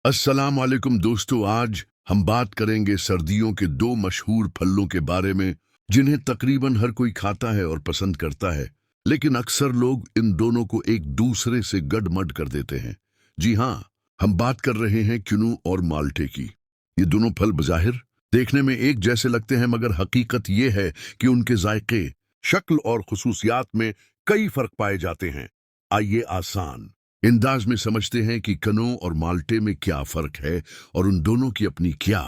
अस्सलाम वालेकुम दोस्तों, आज हम बात करेंगे सर्दियों के दो मशहूर फलों के बारे में जिन्हें तकरीबन हर कोई खाता है और पसंद करता है, लेकिन अक्सर लोग इन दोनों को एक दूसरे से गडमड कर देते हैं। जी हाँ, हम बात कर रहे हैं किन्नू और माल्टे की। ये दोनों फल बज़ाहिर देखने में एक जैसे लगते हैं, मगर हकीकत ये है कि उनके जायके, शक्ल और खुसूसियात में कई फर्क पाए जाते हैं। आइए आसान अंदाज में समझते हैं कि किन्नू और माल्टे में क्या फर्क है और उन दोनों की अपनी क्या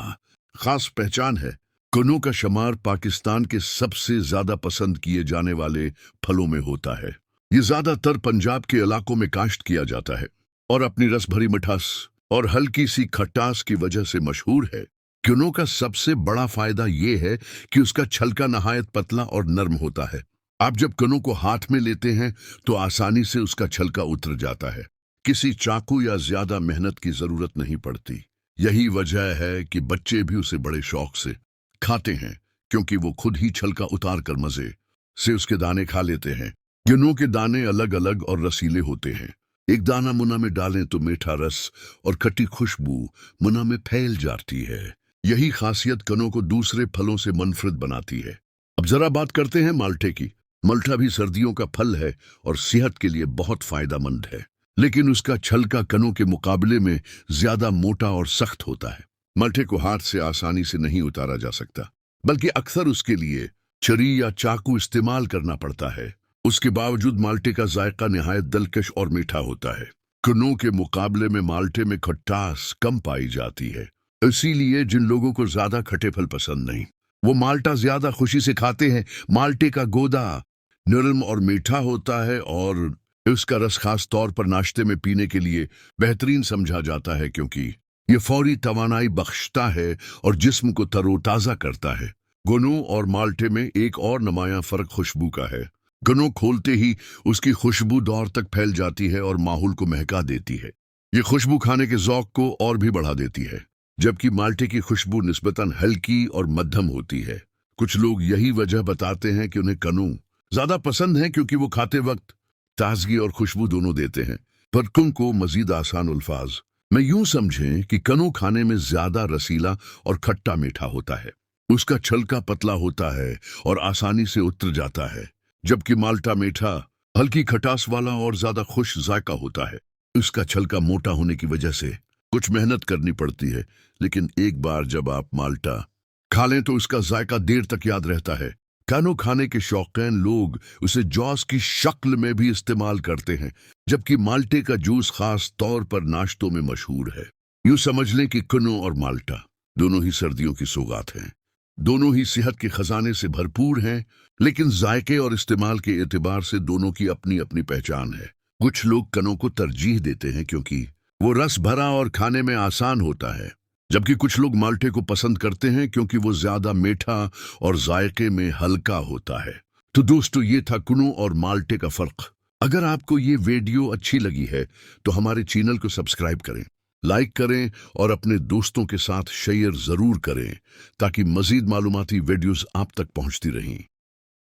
खास पहचान है। किन्नू का शुमार पाकिस्तान के सबसे ज्यादा पसंद किए जाने वाले फलों में होता है। ये ज्यादातर पंजाब के इलाकों में काश्त किया जाता है और अपनी रस भरी मिठास और हल्की सी खटास की वजह से मशहूर है। किन्नू का सबसे बड़ा फायदा ये है कि उसका छलका नहायत पतला और नर्म होता है। आप जब किन्नू को हाथ में लेते हैं तो आसानी से उसका छलका उतर जाता है। किसी चाकू या ज्यादा मेहनत की जरूरत नहीं पड़ती। यही वजह है कि बच्चे भी उसे बड़े शौक से खाते हैं, क्योंकि वो खुद ही छलका उतार कर मजे से उसके दाने खा लेते हैं। किन्नू के दाने अलग अलग और रसीले होते हैं। एक दाना मुन्ना में डालें तो मीठा रस और खट्टी खुशबू मुन्ना में फैल जाती है। यही खासियत किन्नू को दूसरे फलों से मुनफरिद बनाती है। अब जरा बात करते हैं माल्टे की। माल्टा भी सर्दियों का फल है और सेहत के लिए बहुत फायदेमंद है, लेकिन उसका छलका किन्नू के मुकाबले में ज्यादा मोटा और सख्त होता है। माल्टे को हाथ से आसानी से नहीं उतारा जा सकता, बल्कि अक्सर उसके लिए छुरी या चाकू इस्तेमाल करना पड़ता है। उसके बावजूद माल्टे का जायका निहायत दिलकश और मीठा होता है। किन्नू के मुकाबले में माल्टे में खटास कम पाई जाती है, इसीलिए जिन लोगों को ज्यादा खट्टे फल पसंद नहीं, वो माल्टा ज्यादा खुशी से खाते हैं। माल्टे का गोदा नरम और मीठा होता है और उसका रस खास तौर पर नाश्ते में पीने के लिए बेहतरीन समझा जाता है, क्योंकि ये फौरी तवानाई बख्शता है और जिस्म को तरोताजा करता है। किन्नू और माल्टे में एक और नुमायां फर्क खुशबू का है। किन्नू खोलते ही उसकी खुशबू दौर तक फैल जाती है और माहौल को महका देती है। ये खुशबू खाने के ज़ौक को और भी बढ़ा देती है, जबकि माल्टे की खुशबू निस्बतन हल्की और मध्यम होती है। कुछ लोग यही वजह बताते हैं कि उन्हें किन्नू ज्यादा पसंद है, क्योंकि वो खाते वक्त ताजगी और खुशबू दोनों देते हैं। पर किन्नू को मजीद आसान अल्फाज में यूं समझें कि किन्नू खाने में ज्यादा रसीला और खट्टा मीठा होता है। उसका छलका पतला होता है और आसानी से उतर जाता है, जबकि माल्टा मीठा, हल्की खटास वाला और ज्यादा खुश जायका होता है। उसका छलका मोटा होने की वजह से कुछ मेहनत करनी पड़ती है, लेकिन एक बार जब आप माल्टा खा लें तो उसका जायका देर तक याद रहता है। किन्नू खाने के शौकीन लोग उसे जूस की शक्ल में भी इस्तेमाल करते हैं, जबकि माल्टे का जूस खास तौर पर नाश्तों में मशहूर है। यूं समझ लें कि किन्नू और माल्टा दोनों ही सर्दियों की सौगात हैं। दोनों ही सेहत के खजाने से भरपूर हैं, लेकिन जायके और इस्तेमाल के एतबार से दोनों की अपनी अपनी पहचान है। कुछ लोग किन्नू को तरजीह देते हैं क्योंकि वो रस भरा और खाने में आसान होता है, जबकि कुछ लोग माल्टे को पसंद करते हैं क्योंकि वो ज्यादा मीठा और जायके में हल्का होता है। तो दोस्तों, ये था किन्नू और माल्टे का फर्क। अगर आपको ये वीडियो अच्छी लगी है तो हमारे चैनल को सब्सक्राइब करें, लाइक करें और अपने दोस्तों के साथ शेयर जरूर करें, ताकि मजीद मालूमाती वीडियोस आप तक पहुंचती रहें।